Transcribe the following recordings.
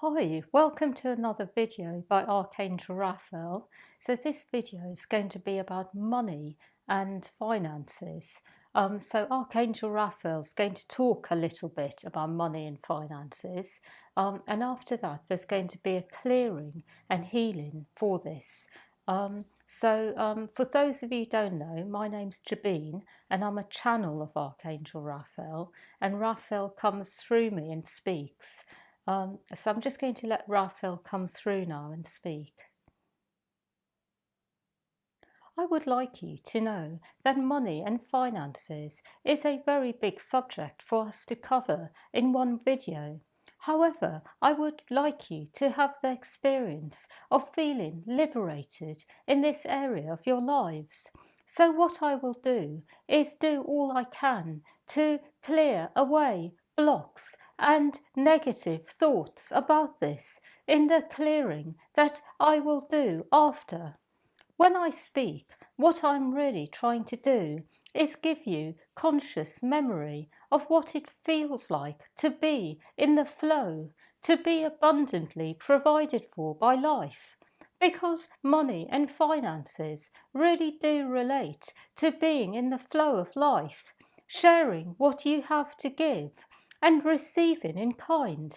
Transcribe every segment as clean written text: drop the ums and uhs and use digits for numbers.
Hi, welcome to another video by Archangel Raphael. So this video is going to be about money and finances. So Archangel Raphael is going to talk a little bit about money and finances. And after that, there's going to be a clearing and healing for this. For those of you who don't know, my name's Jabeen and I'm a channel of Archangel Raphael, and Raphael comes through me and speaks. So I'm just going to let Raphael come through now and speak. I would like you to know that money and finances is a very big subject for us to cover in one video. However, I would like you to have the experience of feeling liberated in this area of your lives. So what I will do is do all I can to clear away blocks and negative thoughts about this in the clearing that I will do after. When I speak, what I'm really trying to do is give you conscious memory of what it feels like to be in the flow, to be abundantly provided for by life. Because money and finances really do relate to being in the flow of life, sharing what you have to give and receiving in kind.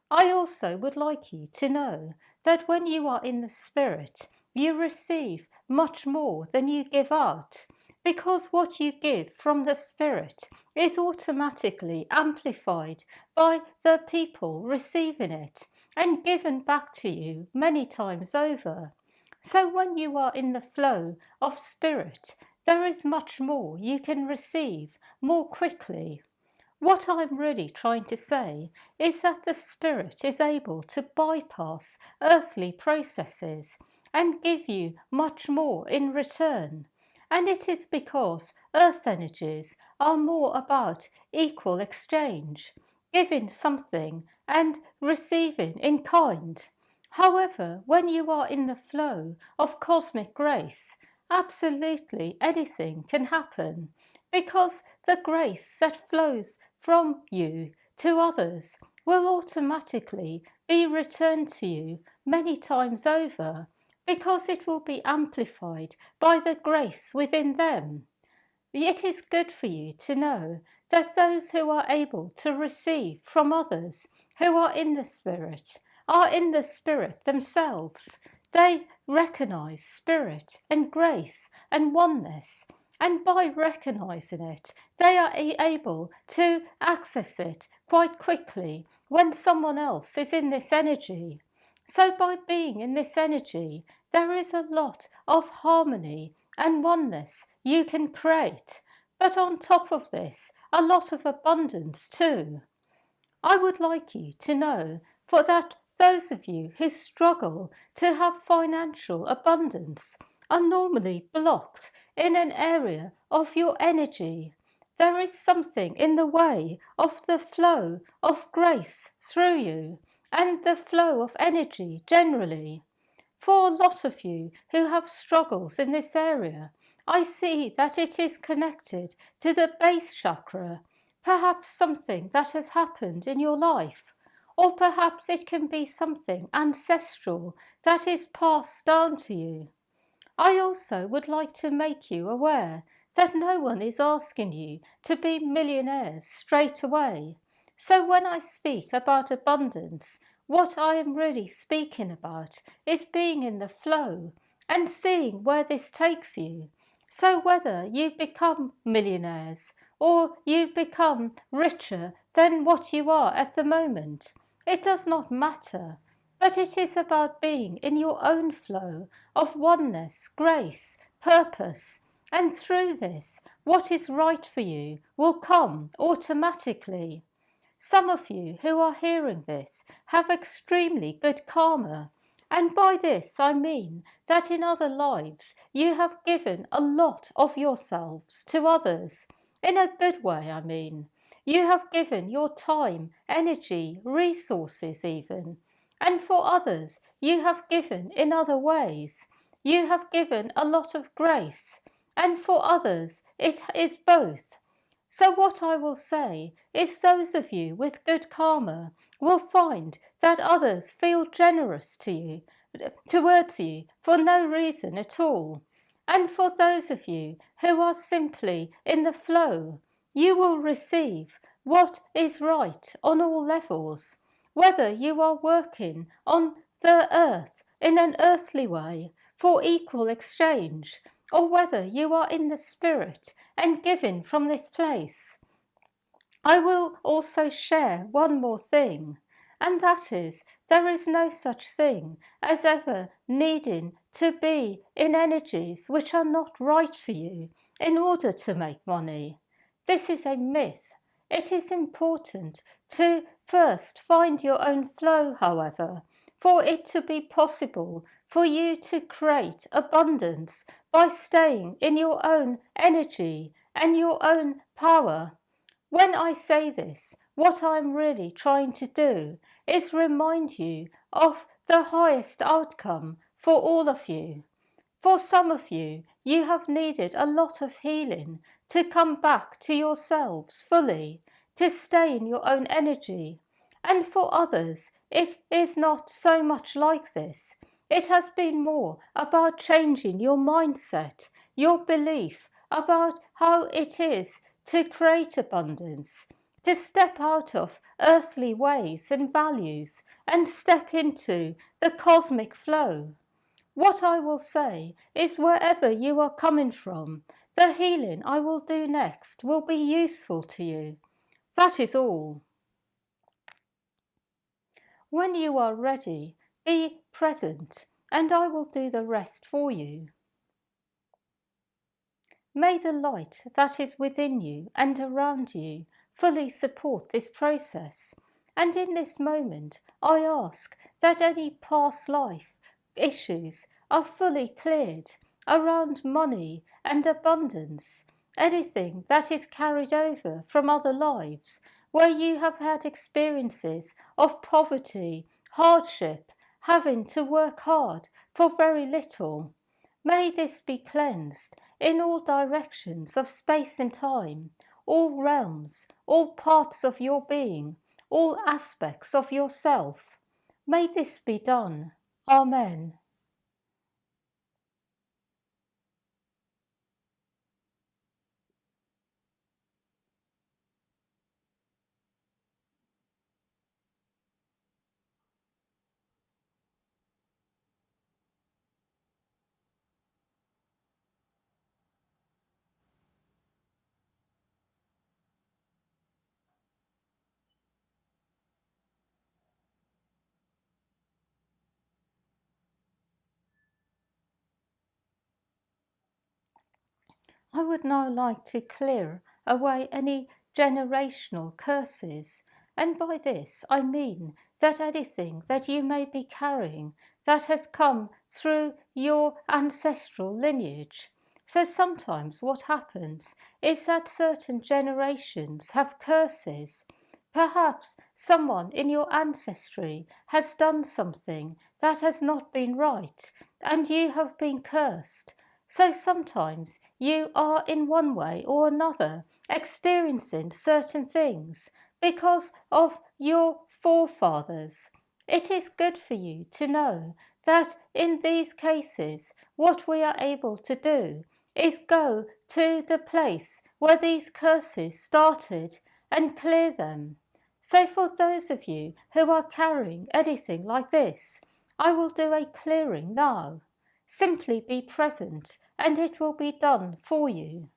I also would like you to know that when you are in the Spirit, you receive much more than you give out, because what you give from the Spirit is automatically amplified by the people receiving it and given back to you many times over. So when you are in the flow of Spirit, there is much more you can receive more quickly. What I'm really trying to say is that the Spirit is able to bypass earthly processes and give you much more in return. And it is because earth energies are more about equal exchange, giving something and receiving in kind. However, when you are in the flow of cosmic grace, absolutely anything can happen, because the grace that flows from you to others will automatically be returned to you many times over, because it will be amplified by the grace within them. It is good for you to know that those who are able to receive from others who are in the Spirit themselves. They recognize Spirit and grace and oneness, and by recognizing it, they are able to access it quite quickly when someone else is in this energy. So by being in this energy, there is a lot of harmony and oneness you can create, but on top of this, a lot of abundance too. I would like you to know for that those of you who struggle to have financial abundance are normally blocked in an area of your energy. There is something in the way of the flow of grace through you and the flow of energy generally. For a lot of you who have struggles in this area, I see that it is connected to the base chakra, perhaps something that has happened in your life, or perhaps it can be something ancestral that is passed down to you. I also would like to make you aware that no one is asking you to be millionaires straight away. So when I speak about abundance, what I am really speaking about is being in the flow and seeing where this takes you. So whether you become millionaires or you become richer than what you are at the moment, it does not matter. But it is about being in your own flow of oneness, grace, purpose, and through this, what is right for you will come automatically. Some of you who are hearing this have extremely good karma, and by this I mean that in other lives you have given a lot of yourselves to others. In a good way, I mean. You have given your time, energy, resources even. And for others, you have given in other ways. You have given a lot of grace, and for others, it is both. So what I will say is those of you with good karma will find that others feel generous towards you for no reason at all. And for those of you who are simply in the flow, you will receive what is right on all levels, whether you are working on the earth in an earthly way for equal exchange, or whether you are in the spirit and giving from this place. I will also share one more thing, and that is there is no such thing as ever needing to be in energies which are not right for you in order to make money. This is a myth. It is important to first find your own flow, however, for it to be possible for you to create abundance by staying in your own energy and your own power. When I say this, what I'm really trying to do is remind you of the highest outcome for all of you. For some of you, you have needed a lot of healing to come back to yourselves fully, to stay in your own energy. And for others, it is not so much like this. It has been more about changing your mindset, your belief about how it is to create abundance, to step out of earthly ways and values and step into the cosmic flow. What I will say is wherever you are coming from, the healing I will do next will be useful to you. That is all. When you are ready, be present, and I will do the rest for you. May the light that is within you and around you fully support this process. And in this moment, I ask that any past life issues are fully cleared around money and abundance, anything that is carried over from other lives where you have had experiences of poverty, hardship, having to work hard for very little. May this be cleansed in all directions of space and time, all realms, all parts of your being, all aspects of yourself. May this be done. Amen. I would now like to clear away any generational curses, and by this I mean that anything that you may be carrying that has come through your ancestral lineage. So sometimes what happens is that certain generations have curses. Perhaps someone in your ancestry has done something that has not been right, and you have been cursed. So sometimes you are in one way or another experiencing certain things because of your forefathers. It is good for you to know that in these cases, what we are able to do is go to the place where these curses started and clear them. So for those of you who are carrying anything like this, I will do a clearing now. Simply be present and it will be done for you.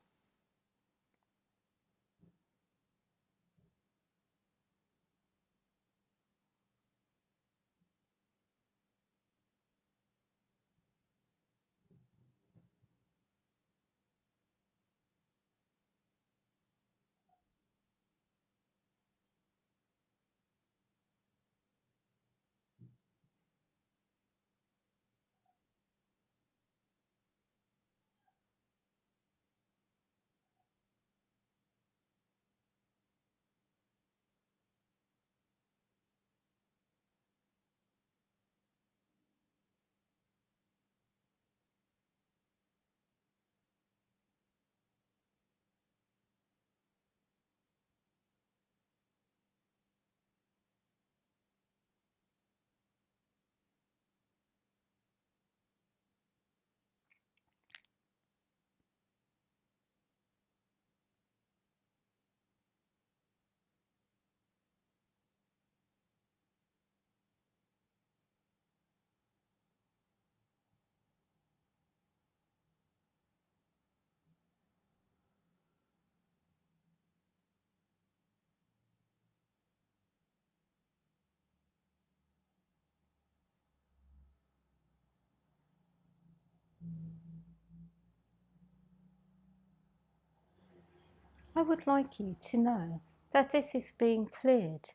I would like you to know that this is being cleared.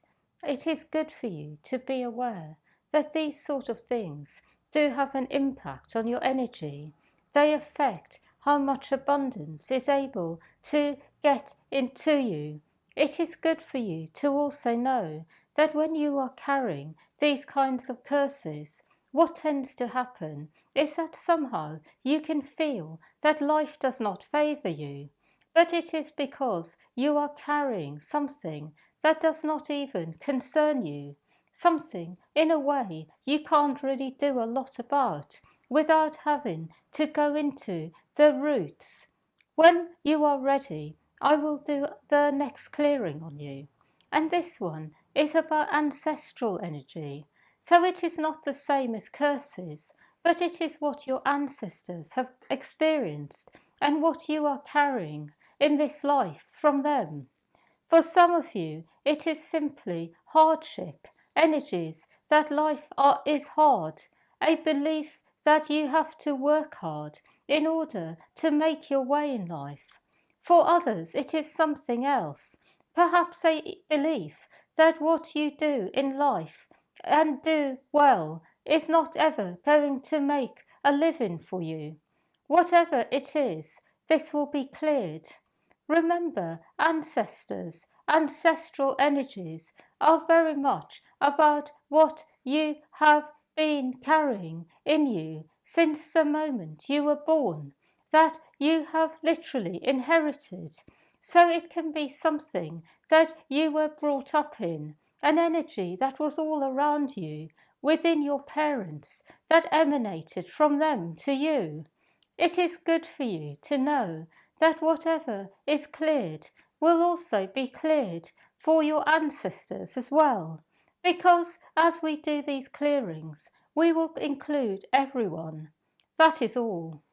It is good for you to be aware that these sort of things do have an impact on your energy. They affect how much abundance is able to get into you. It is good for you to also know that when you are carrying these kinds of curses, what tends to happen is that somehow you can feel that life does not favour you. But it is because you are carrying something that does not even concern you, something in a way you can't really do a lot about without having to go into the roots. When you are ready, I will do the next clearing on you. And this one is about ancestral energy. So it is not the same as curses, but it is what your ancestors have experienced and what you are carrying in this life from them. For some of you, it is simply hardship, energies that is hard, a belief that you have to work hard in order to make your way in life. For others, it is something else, perhaps a belief that what you do in life and do well is not ever going to make a living for you. Whatever it is, this will be cleared. Remember, ancestors, ancestral energies are very much about what you have been carrying in you since the moment you were born, that you have literally inherited. So it can be something that you were brought up in, an energy that was all around you, within your parents, that emanated from them to you. It is good for you to know that whatever is cleared will also be cleared for your ancestors as well. Because as we do these clearings, we will include everyone. That is all.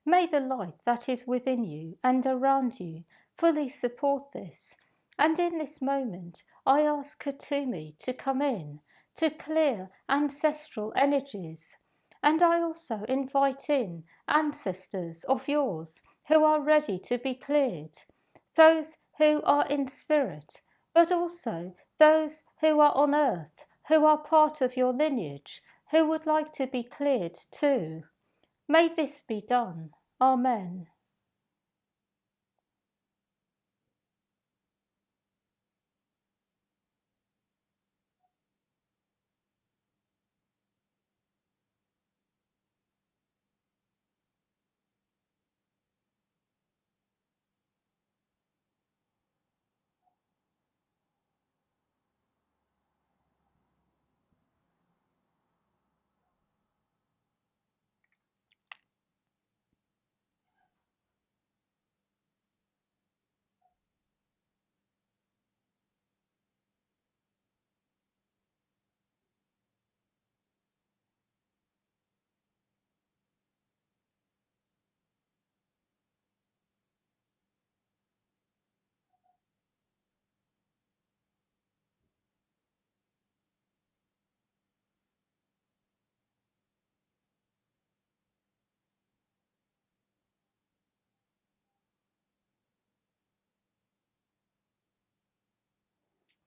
May the light that is within you and around you fully support this. And in this moment, I ask Katumi to come in to clear ancestral energies. And I also invite in ancestors of yours who are ready to be cleared, those who are in spirit, but also those who are on earth, who are part of your lineage, who would like to be cleared too. May this be done. Amen.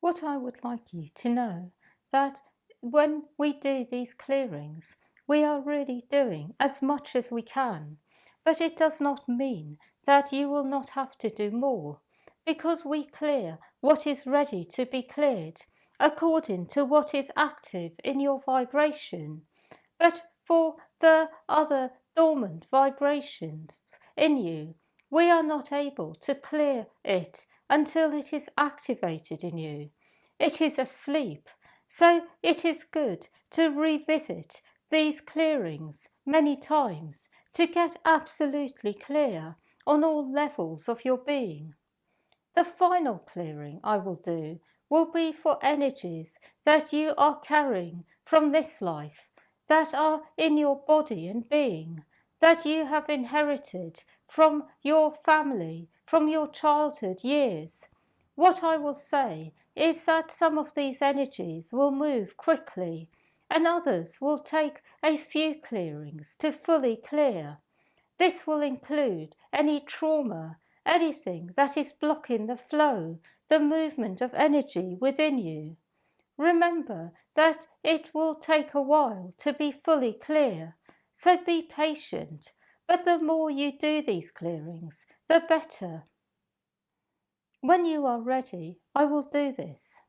What I would like you to know that when we do these clearings, we are really doing as much as we can, but it does not mean that you will not have to do more, because we clear what is ready to be cleared according to what is active in your vibration. But for the other dormant vibrations in you, we are not able to clear it until it is activated in you. It is asleep, so it is good to revisit these clearings many times to get absolutely clear on all levels of your being. The final clearing I will do will be for energies that you are carrying from this life, that are in your body and being, that you have inherited from your family, from your childhood years. What I will say is that some of these energies will move quickly, and others will take a few clearings to fully clear. This will include any trauma, anything that is blocking the flow, the movement of energy within you. Remember that it will take a while to be fully clear, so be patient, but the more you do these clearings, the better. When you are ready, I will do this.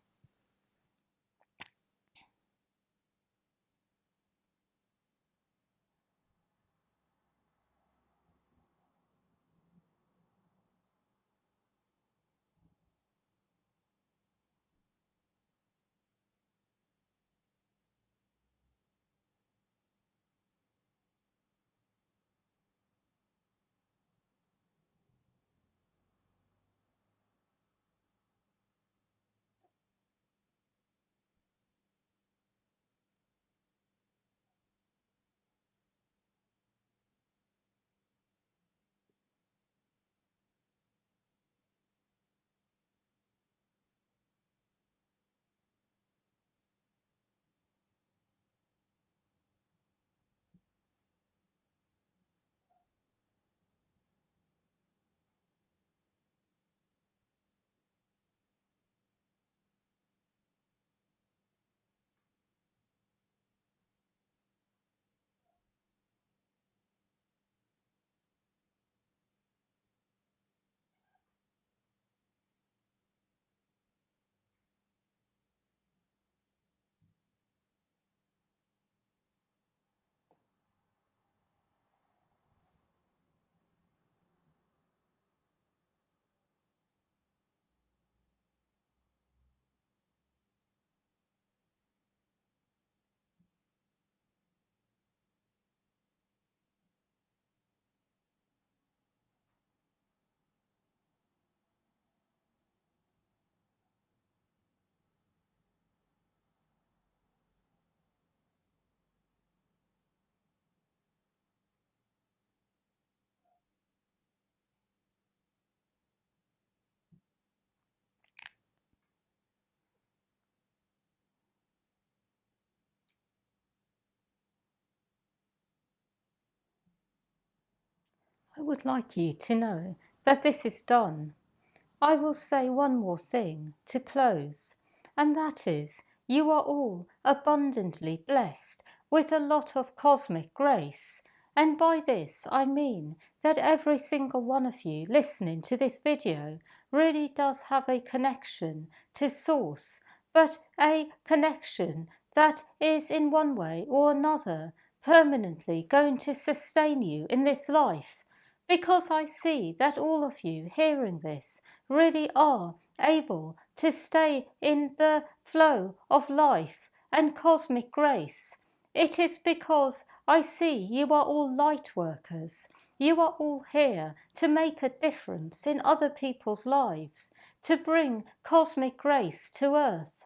I would like you to know that this is done. I will say one more thing to close, and that is, you are all abundantly blessed with a lot of cosmic grace. And by this I mean that every single one of you listening to this video really does have a connection to Source, but a connection that is in one way or another permanently going to sustain you in this life. Because I see that all of you hearing this really are able to stay in the flow of life and cosmic grace. It is because I see you are all light workers. You are all here to make a difference in other people's lives, to bring cosmic grace to earth.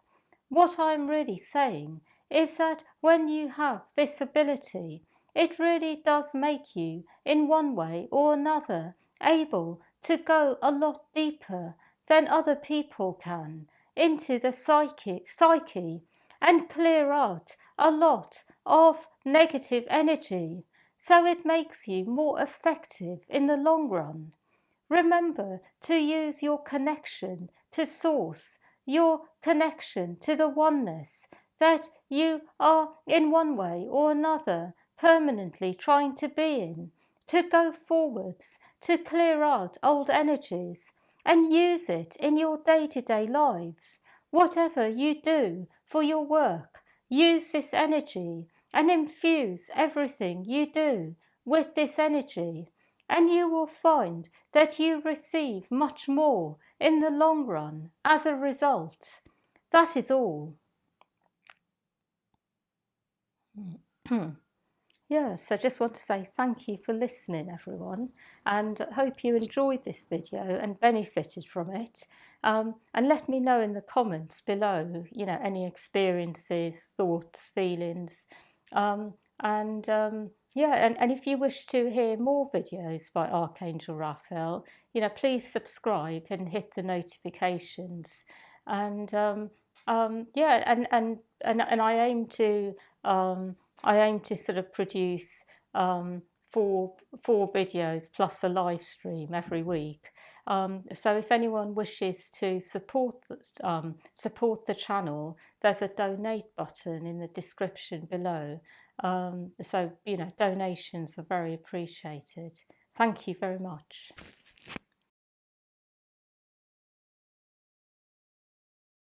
What I'm really saying is that when you have this ability, it really does make you, in one way or another, able to go a lot deeper than other people can into the psyche and clear out a lot of negative energy, so it makes you more effective in the long run. Remember to use your connection to Source, your connection to the oneness that you are in one way or another permanently trying to be in, to go forwards, to clear out old energies and use it in your day-to-day lives. Whatever you do for your work, use this energy and infuse everything you do with this energy, and you will find that you receive much more in the long run as a result. That is all. Yes, I just want to say thank you for listening, everyone, and hope you enjoyed this video and benefited from it. And let me know in the comments below, any experiences, thoughts, feelings. Yeah, and if you wish to hear more videos by Archangel Raphael, please subscribe and hit the notifications. And Yeah, and I aim to sort of produce um, four videos plus a live stream every week. So if anyone wishes to support the channel, there's a donate button in the description below. So donations are very appreciated. Thank you very much.